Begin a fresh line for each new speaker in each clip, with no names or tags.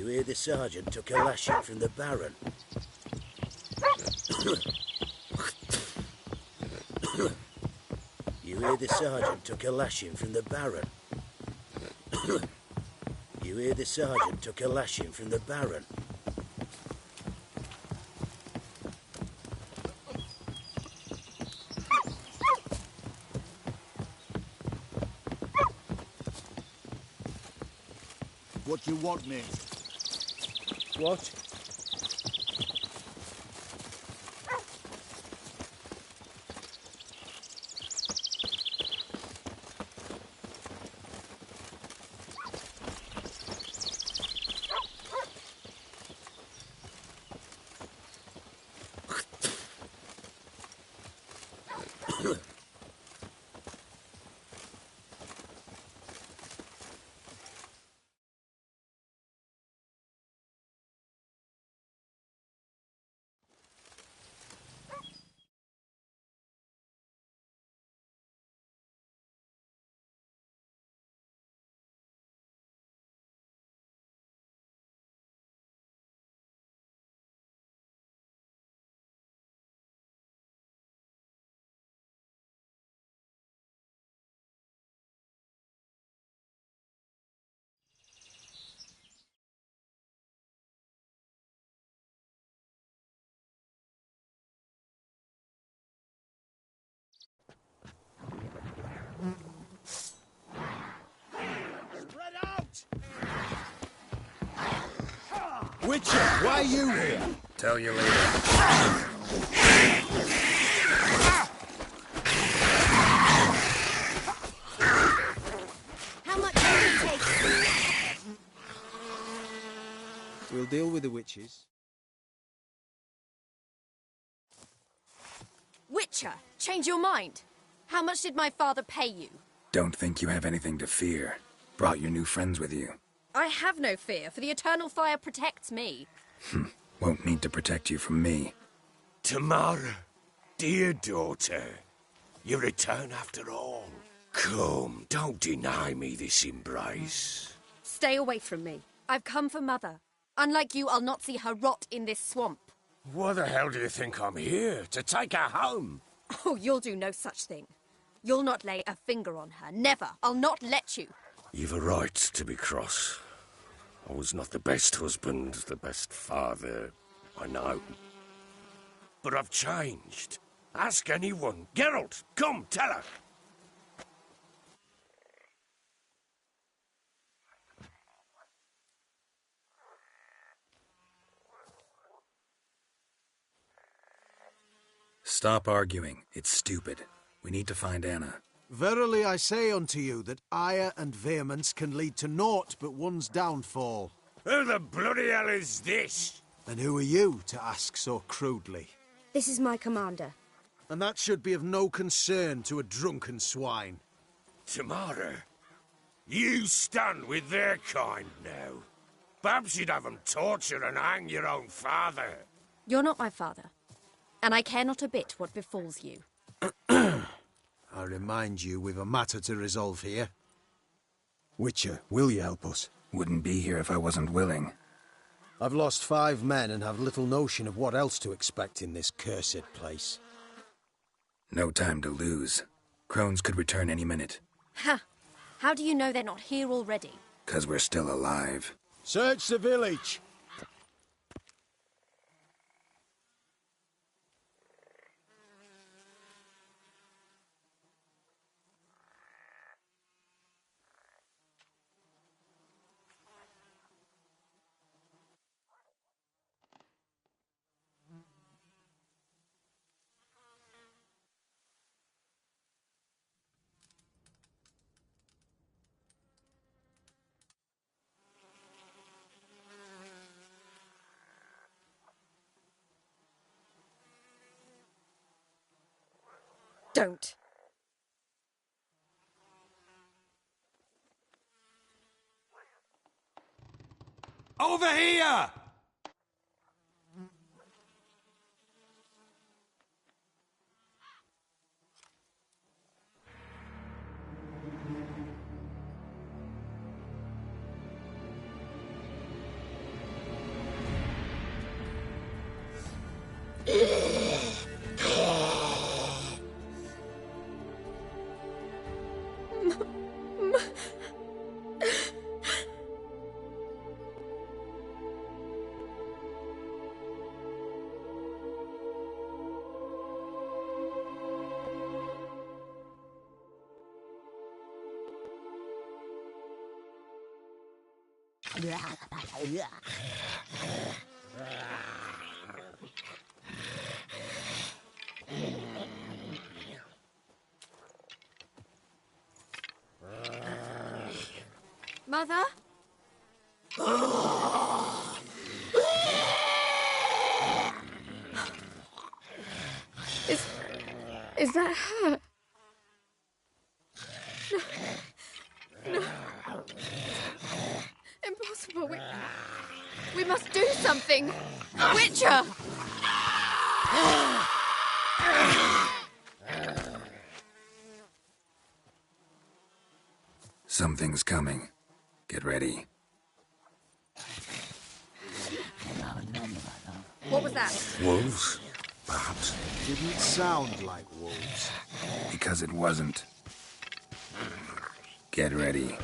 You hear the sergeant took a lashing from the Baron. You hear the sergeant took a lashing from the Baron. You hear the sergeant took a lashing from the Baron.
What do you want, mate?
What?
Spread out! Witcher, why are you here?
Tell you later.
How much will it take?
We'll deal with the witches.
Witcher, change your mind. How much did my father pay you?
Don't think you have anything to fear. Brought your new friends with you.
I have no fear, for the eternal fire protects me.
Won't need to protect you from me.
Tamara, dear daughter, you return after all. Come, don't deny me this embrace.
Stay away from me. I've come for Mother. Unlike you, I'll not see her rot in this swamp.
Why the hell do you think I'm here? To take her home?
Oh, you'll do no such thing. You'll not lay a finger on her. Never. I'll not let you.
You've a right to be cross. I was not the best husband, the best father, I know. But I've changed. Ask anyone. Geralt, come, tell her.
Stop arguing. It's stupid. We need to find Anna.
Verily I say unto you that ire and vehemence can lead to naught but one's downfall.
Who the bloody hell is this?
And who are you to ask so crudely?
This is my commander.
And that should be of no concern to a drunken swine.
Tamara, you stand with their kind now. Perhaps you'd have them torture and hang your own father.
You're not my father. And I care not a bit what befalls you.
I remind you we've a matter to resolve here. Witcher, will you help us?
Wouldn't be here if I wasn't willing.
I've lost 5 men and have little notion of what else to expect in this cursed place.
No time to lose. Crones could return any minute.
Ha! How do you know they're not here already?
'Cause we're still alive.
Search the village!
Don't.
Over here!
Mother? Is that her? No. Impossible. We must do something. Witcher!
Something's coming. Get ready.
What was that?
Wolves? Perhaps.
Didn't sound like wolves.
Because it wasn't. Get ready.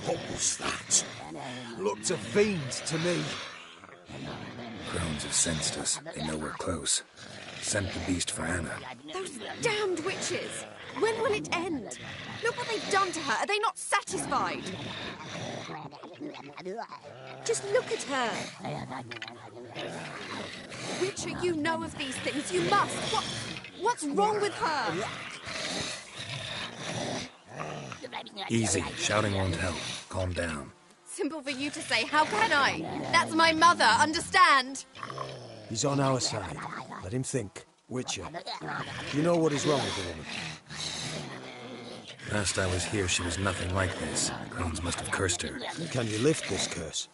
What was that?
Looked a fiend to me.
Crones have sensed us. They know we're close. Sent the beast for Anna.
Those damned witches! When will it end? Look what they've done to her. Are they not satisfied? Just look at her. Witcher, you know of these things. You must. What's wrong with her?
Easy. Shouting won't help. Calm down.
Simple for you to say. How can I? That's my mother. Understand?
He's on our side. Let him think. Witcher, you know what is wrong with the woman?
Last I was here, she was nothing like this. Crones must have cursed her.
Can you lift this curse?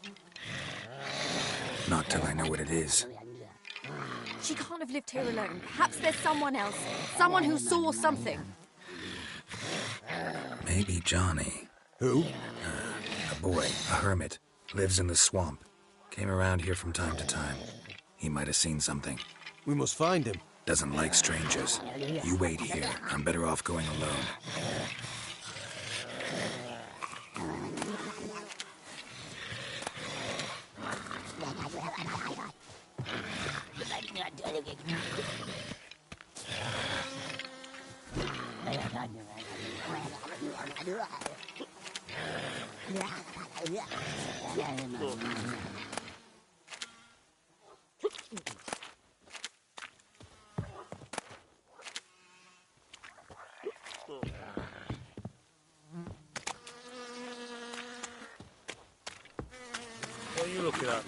Not till I know what it is.
She can't have lived here alone. Perhaps there's someone else. Someone who saw something.
Maybe Johnny.
Who?
A boy, a hermit. Lives in the swamp. Came around here from time to time. He might have seen something.
We must find him.
Doesn't like strangers. You wait here. I'm better off going alone.
What are you looking at?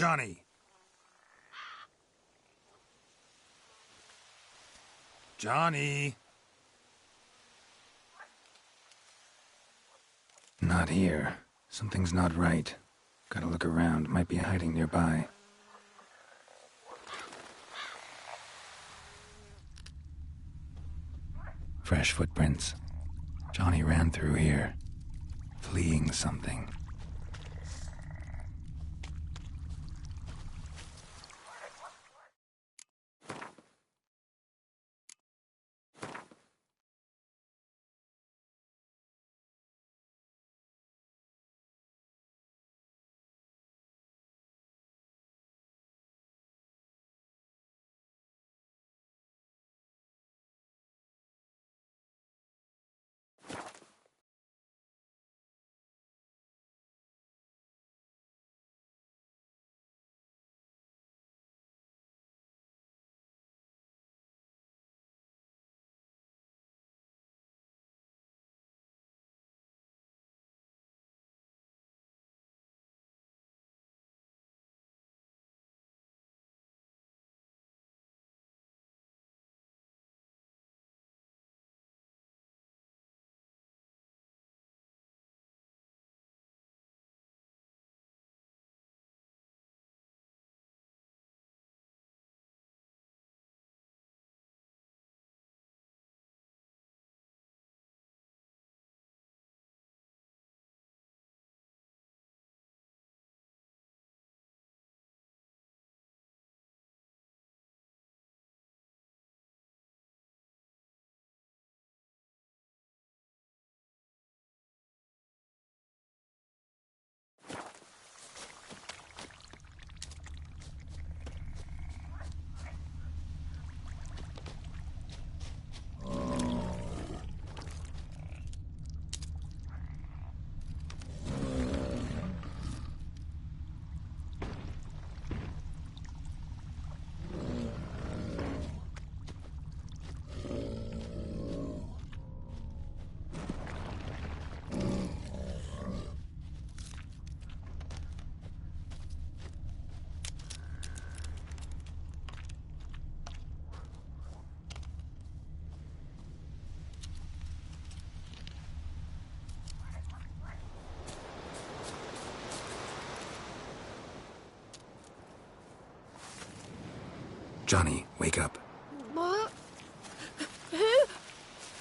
Johnny! Johnny! Not here. Something's not right. Gotta look around. Might be hiding nearby. Fresh footprints. Johnny ran through here, fleeing something. Johnny, wake up.
What? Who?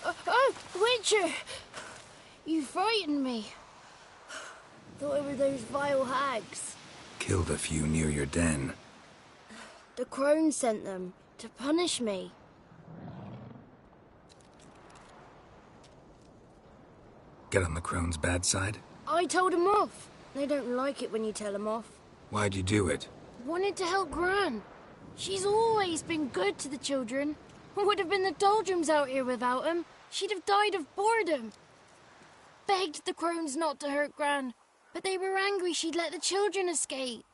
Oh, Witcher! You frightened me. Thought it were those vile hags.
Killed a few near your den.
The crone sent them to punish me.
Get on the crone's bad side?
I told them off. They don't like it when you tell them off.
Why'd you do it?
Wanted to help Gran. She's always been good to the children. Would have been the doldrums out here without him. She'd have died of boredom. Begged the crones not to hurt Gran, but they were angry she'd let the children escape.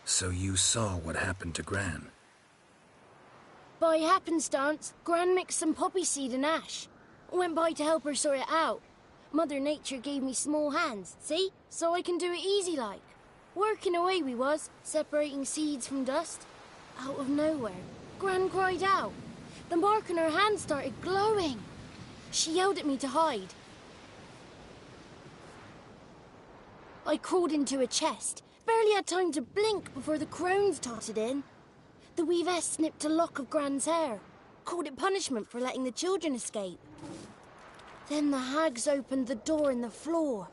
So you saw what happened to Gran?
By happenstance, Gran mixed some poppy seed and ash. Went by to help her sort it out. Mother Nature gave me small hands, see? So I can do it easy like. Working away we was, separating seeds from dust. Out of nowhere, Gran cried out. The mark on her hand started glowing. She yelled at me to hide. I crawled into a chest. Barely had time to blink before the crones totted in. The weavess snipped a lock of Gran's hair. Called it punishment for letting the children escape. Then the hags opened the door in the floor.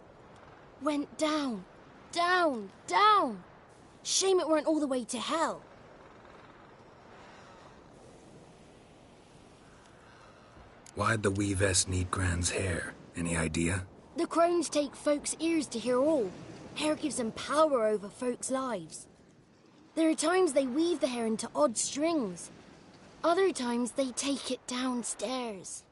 Went down, down, down. Shame it weren't all the way to hell.
Why'd the weavess need Gran's hair? Any idea?
The crones take folks' ears to hear all. Hair gives them power over folks' lives. There are times they weave the hair into odd strings. Other times they take it downstairs.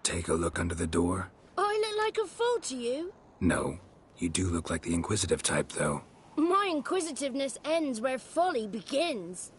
Take a look under the door.
I look like a fool to you?
No. You do look like the inquisitive type, though.
My inquisitiveness ends where folly begins.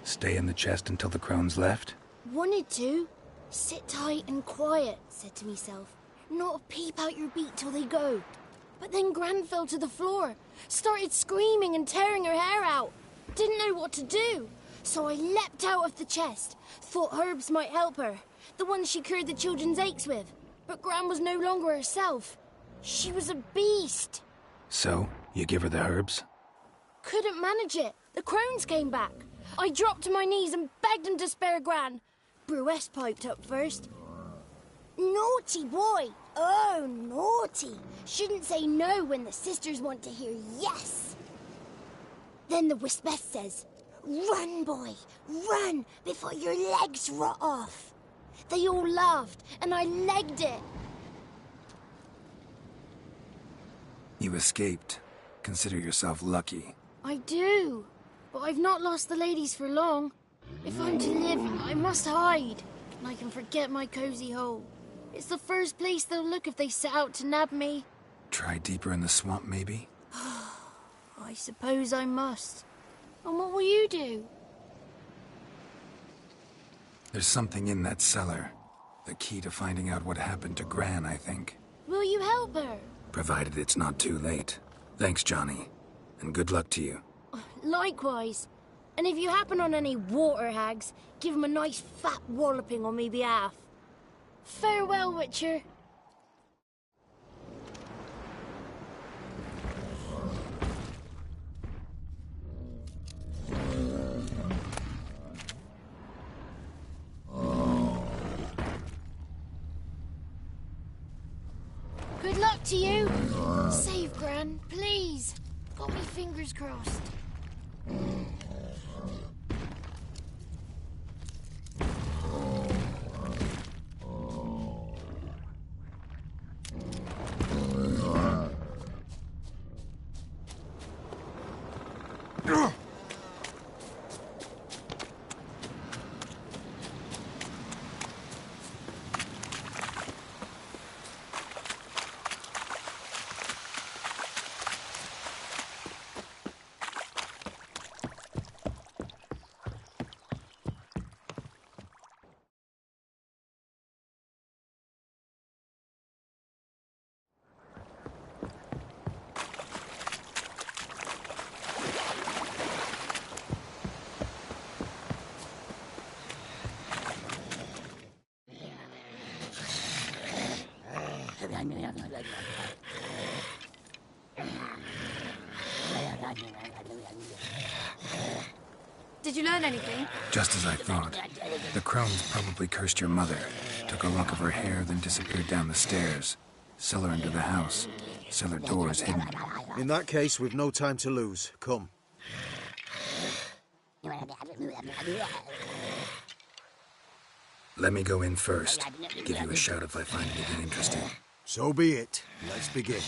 Stay in the chest until the crone's left?
Wanted to. Sit tight and quiet, said to myself. Not a peep out your beat till they go. But then Gran fell to the floor, started screaming and tearing her hair out. Didn't know what to do. So I leapt out of the chest. Thought herbs might help her. The ones she cured the children's aches with. But Gran was no longer herself. She was a beast.
So, you give her the herbs?
Couldn't manage it. The crones came back. I dropped to my knees and begged him to spare Gran. Bruess piped up first. Naughty boy. Oh, naughty. Shouldn't say no when the sisters want to hear yes. Then the Wispeth says, run, boy, run before your legs rot off. They all laughed and I legged it.
You escaped. Consider yourself lucky.
I do. But I've not lost the ladies for long. If I'm to live, I must hide. And I can forget my cozy hole. It's the first place they'll look if they set out to nab me.
Try deeper in the swamp, maybe?
I suppose I must. And what will you do?
There's something in that cellar. The key to finding out what happened to Gran, I think.
Will you help her?
Provided it's not too late. Thanks, Johnny. And good luck to you.
Likewise. And if you happen on any water hags, give them a nice fat walloping on me behalf. Farewell, Witcher. Good luck to you. Save Gran, please. Got me fingers crossed.
Did you learn anything?
Just as I thought. The crones probably cursed your mother, took a lock of her hair, then disappeared down the stairs. Cellar into the house. Cellar doors hidden.
In that case, we've no time to lose. Come.
Let me go in first. Give you a shout if I find anything interesting.
So be it. Let's begin.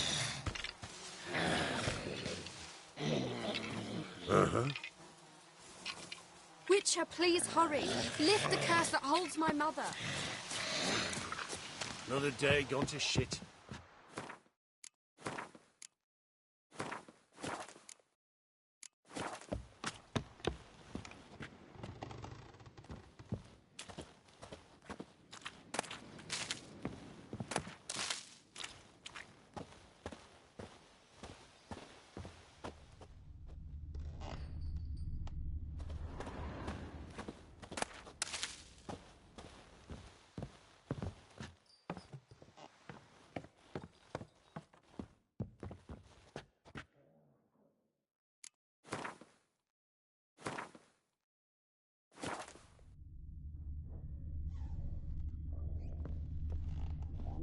Witcher, please hurry. Lift the curse that holds my mother.
Another day gone to shit.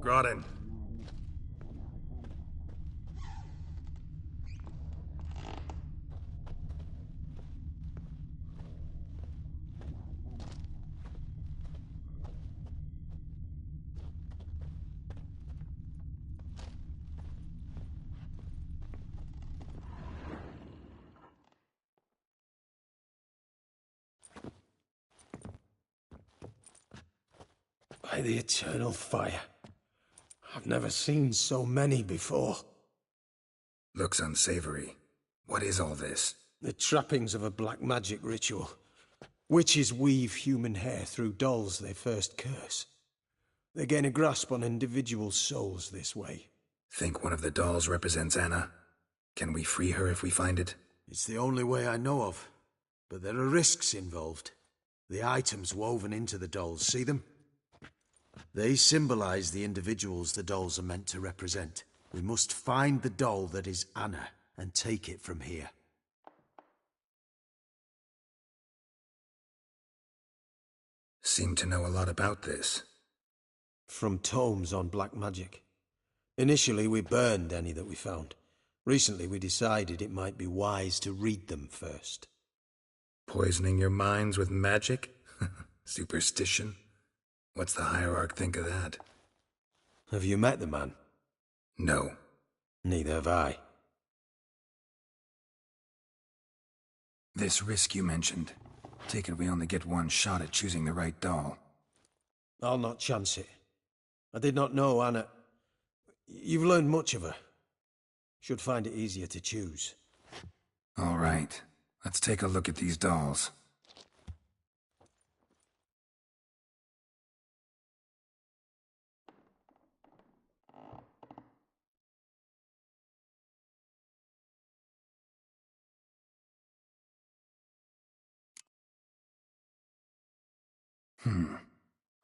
Groden.
By the eternal fire. I've never seen so many before.
Looks unsavory. What is all this?
The trappings of a black magic ritual. Witches weave human hair through dolls they first curse. They gain a grasp on individual souls this way.
Think one of the dolls represents Anna? Can we free her if we find it?
It's the only way I know of. But there are risks involved. The items woven into the dolls, see them? They symbolize the individuals the dolls are meant to represent. We must find the doll that is Anna and take it from here.
Seem to know a lot about this.
From tomes on black magic. Initially, we burned any that we found. Recently, we decided it might be wise to read them first.
Poisoning your minds with magic? Superstition? What's the hierarch think of that?
Have you met the man?
No.
Neither have I.
This risk you mentioned. Take it we only get one shot at choosing the right doll.
I'll not chance it. I did not know Anna. You've learned much of her. Should find it easier to choose.
All right. Let's take a look at these dolls.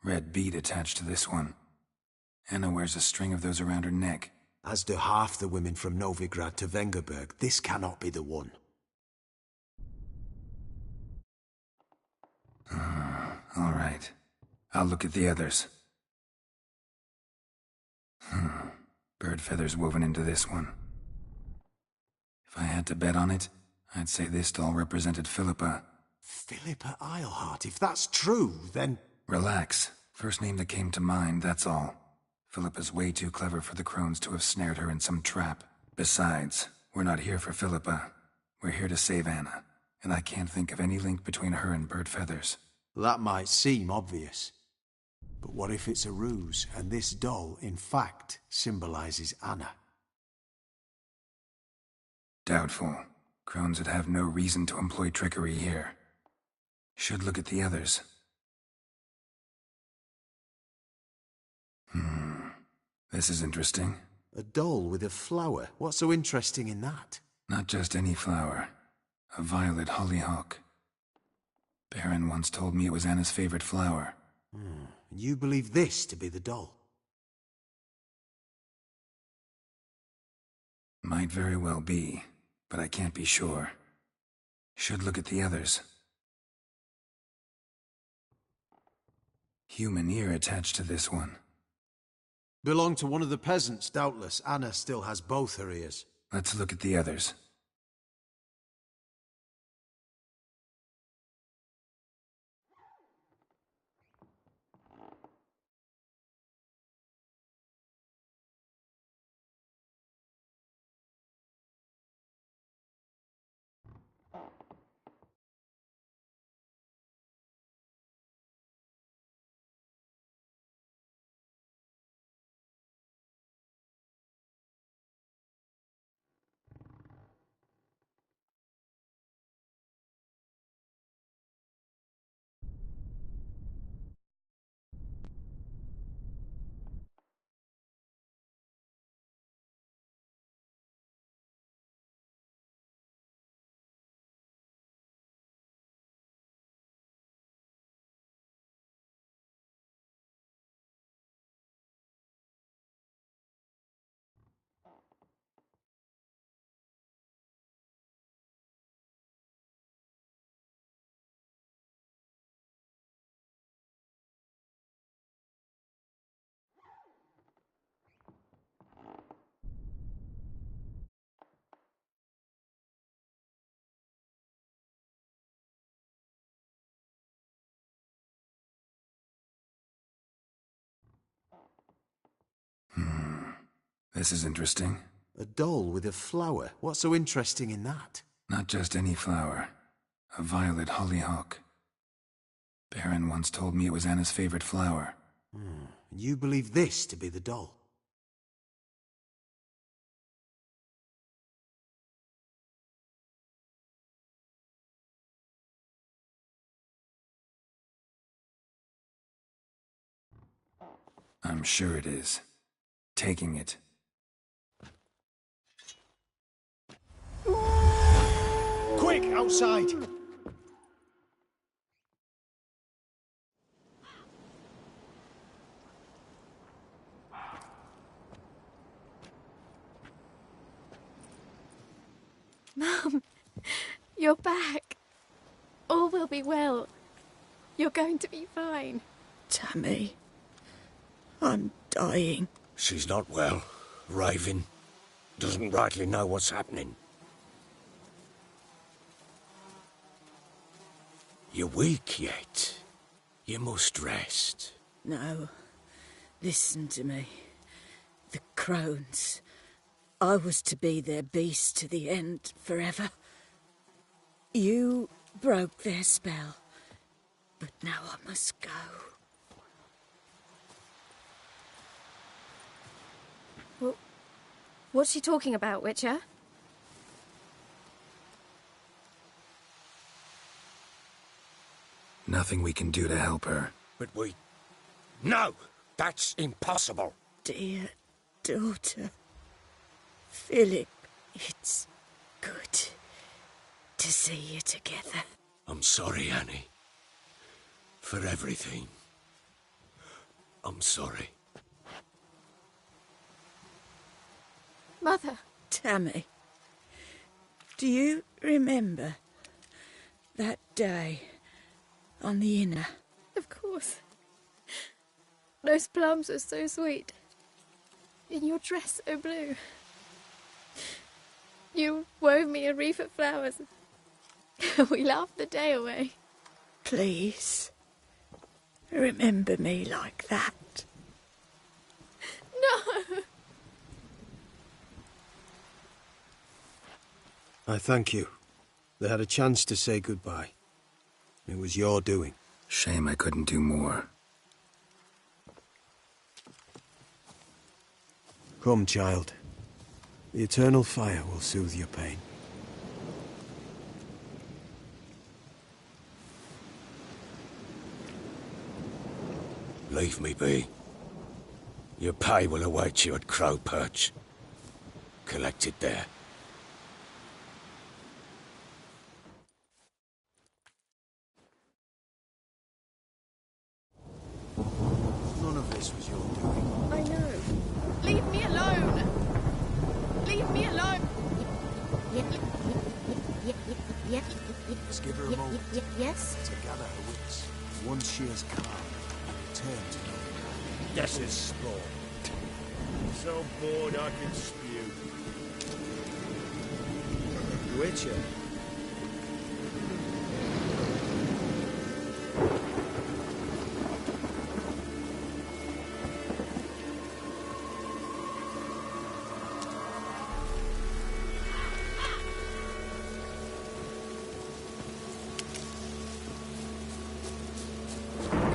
Red bead attached to this one. Anna wears a string of those around her neck.
As do half the women from Novigrad to Vengerberg. This cannot be the one.
All right. I'll look at the others. Bird feathers woven into this one. If I had to bet on it, I'd say this doll represented Philippa.
Philippa Eilhart, if that's true, then...
Relax. First name that came to mind, that's all. Philippa's way too clever for the crones to have snared her in some trap. Besides, we're not here for Philippa. We're here to save Anna, and I can't think of any link between her and bird feathers.
That might seem obvious. But what if it's a ruse, and this doll, in fact, symbolizes Anna?
Doubtful. Crones would have no reason to employ trickery here. Should look at the others. This is interesting.
A doll with a flower? What's so interesting in that?
Not just any flower. A violet hollyhock. Baron once told me it was Anna's favorite flower.
And you believe this to be the doll?
Might very well be, but I can't be sure. Should look at the others. Human ear attached to this one.
Belong to one of the peasants, doubtless. Anna still has both her ears.
Let's look at the others. This is interesting.
A doll with a flower. What's so interesting in that?
Not just any flower. A violet hollyhock. Baron once told me it was Anna's favorite flower.
And you believe this to be the doll?
I'm sure it is. Taking it.
Quick, outside!
Mum, you're back. All will be well. You're going to be fine.
Tammy, I'm dying.
She's not well. Raving. Doesn't rightly know what's happening. You're weak yet. You must rest.
No, listen to me. The crones. I was to be their beast to the end, forever. You broke their spell, but now I must go.
Well, what's she talking about, Witcher?
Nothing we can do to help her.
But we... No! That's impossible!
Dear daughter, Philip, it's good to see you together.
I'm sorry, Annie. For everything. I'm sorry.
Mother.
Tammy, do you remember that day on the Inner?
Of course. Those plums are so sweet. In your dress so blue. You wove me a wreath of flowers. We laughed the day away.
Please, remember me like that.
No!
I thank you. They had a chance to say goodbye. It was your doing.
Shame I couldn't do more.
Come, child. The eternal fire will soothe your pain.
Leave me be. Your pay will await you at Crow Perch. Collect it there.
None of this was your doing.
I know. Leave me alone! Leave me alone!
Let's give her a moment
Yes?
to gather her wits. Once she has calmed, return to know.
This is sport. So bored I can spew.
Witcher.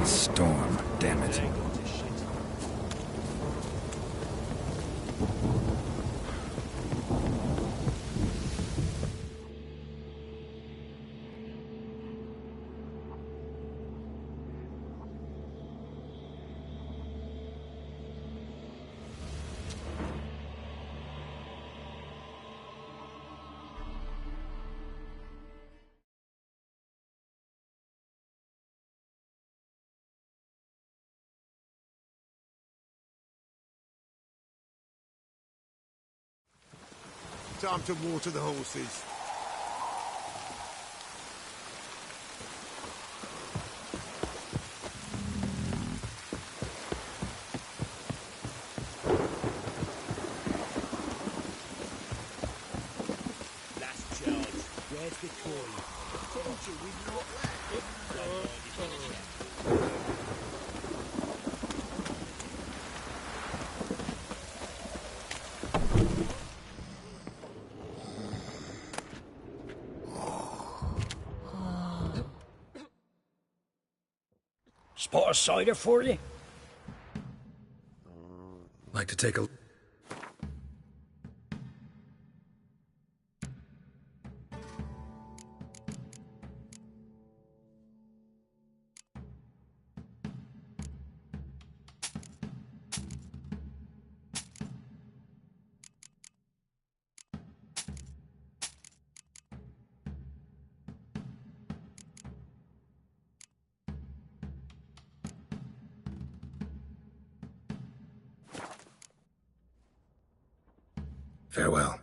Storm, damn it.
Time to water the horses.
Last charge. Where's the coin? Told you we've not left. Pot of cider for you?
Like to take a... Farewell.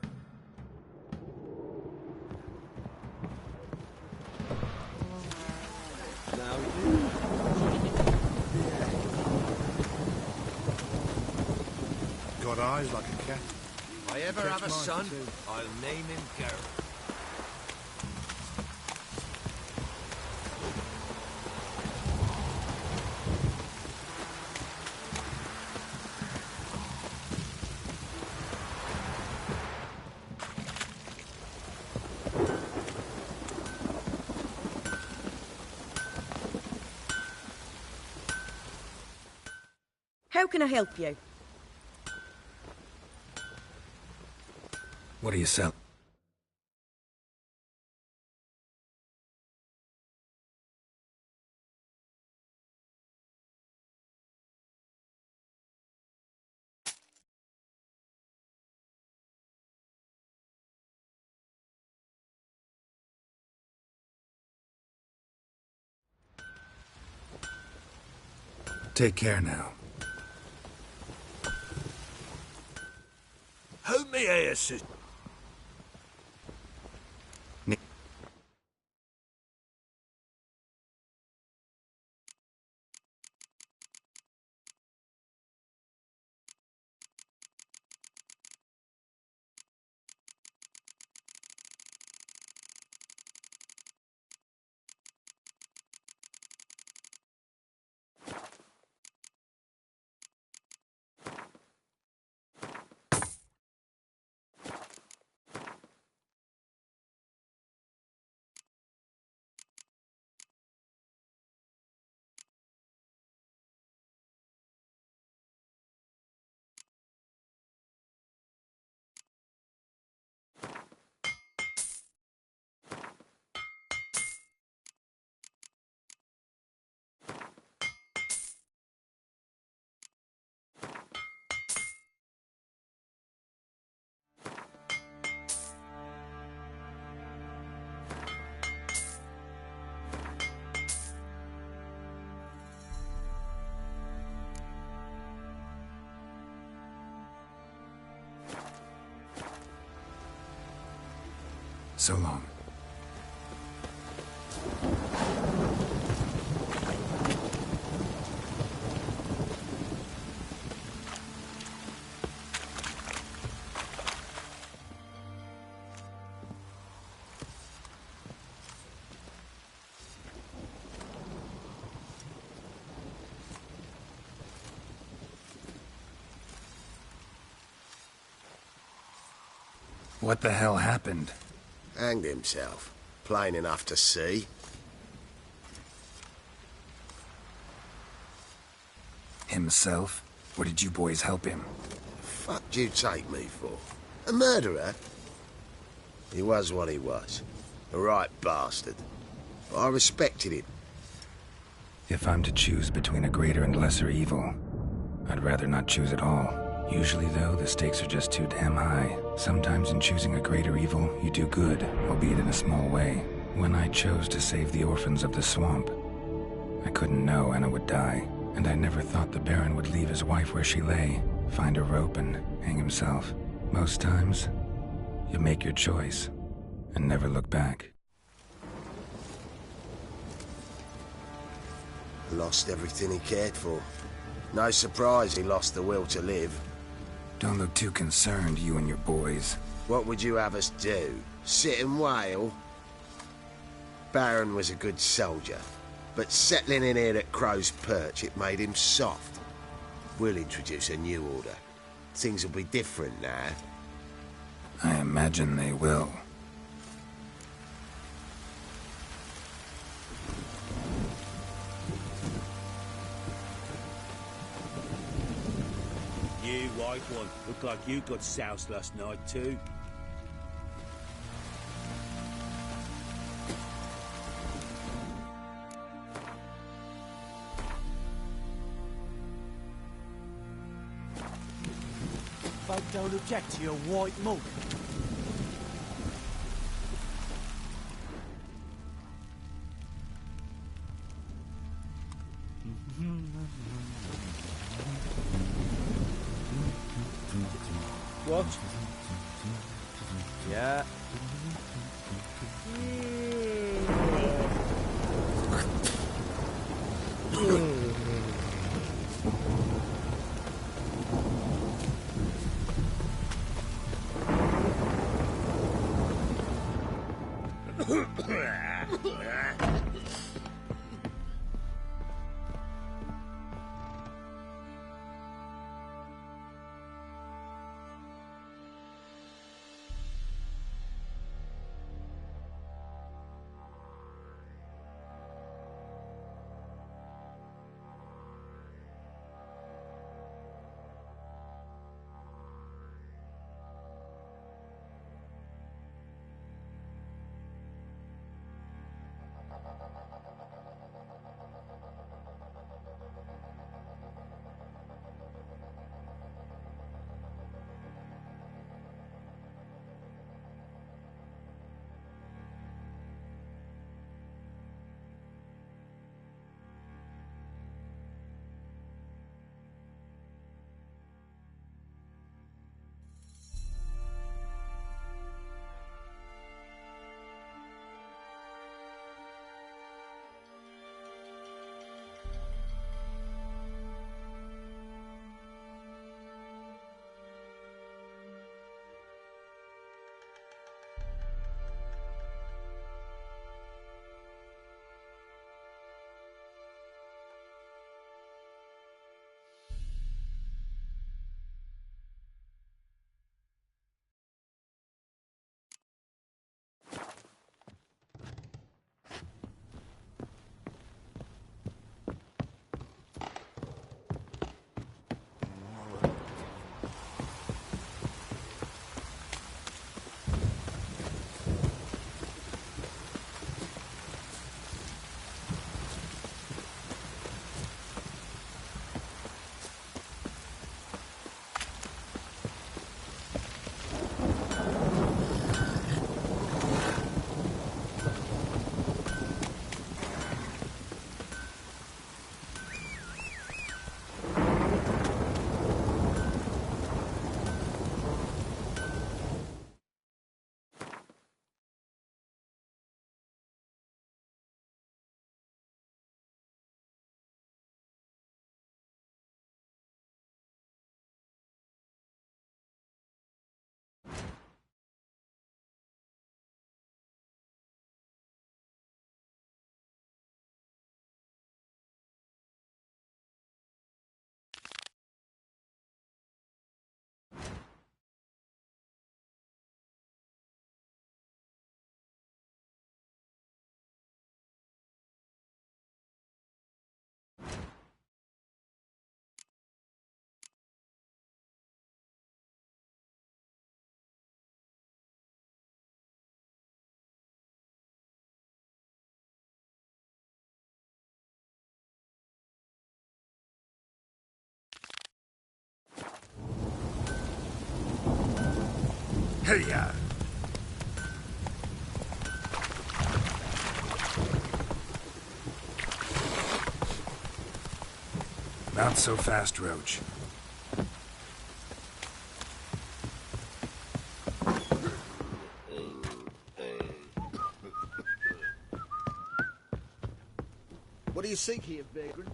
Got eyes like a cat.
If I ever have a son, I'll name him Garrett.
How can I help you?
What do you sell? Take care now.
Who me here, sis?
So long. What the hell happened?
Hanged himself. Plain enough to see.
Himself? Or did you boys help him?
Fuck do you take me for? A murderer? He was what he was. A right bastard. But I respected him.
If I'm to choose between a greater and lesser evil, I'd rather not choose at all. Usually, though, the stakes are just too damn high. Sometimes in choosing a greater evil, you do good, albeit in a small way. When I chose to save the orphans of the swamp, I couldn't know Anna would die, and I never thought the Baron would leave his wife where she lay, find a rope and hang himself. Most times, you make your choice and never look back.
Lost everything he cared for. No surprise he lost the will to live.
Don't look too concerned, you and your boys.
What would you have us do? Sit and wail? Baron was a good soldier, but settling in here at Crow's Perch, it made him soft. We'll introduce a new order. Things will be different now.
I imagine they will.
You, white one. Look like you got soused last night, too. Folk don't object to your white mug. What? Yeah.
Hey-ya! Not so fast, Roach.
What do you seek here, vagrant?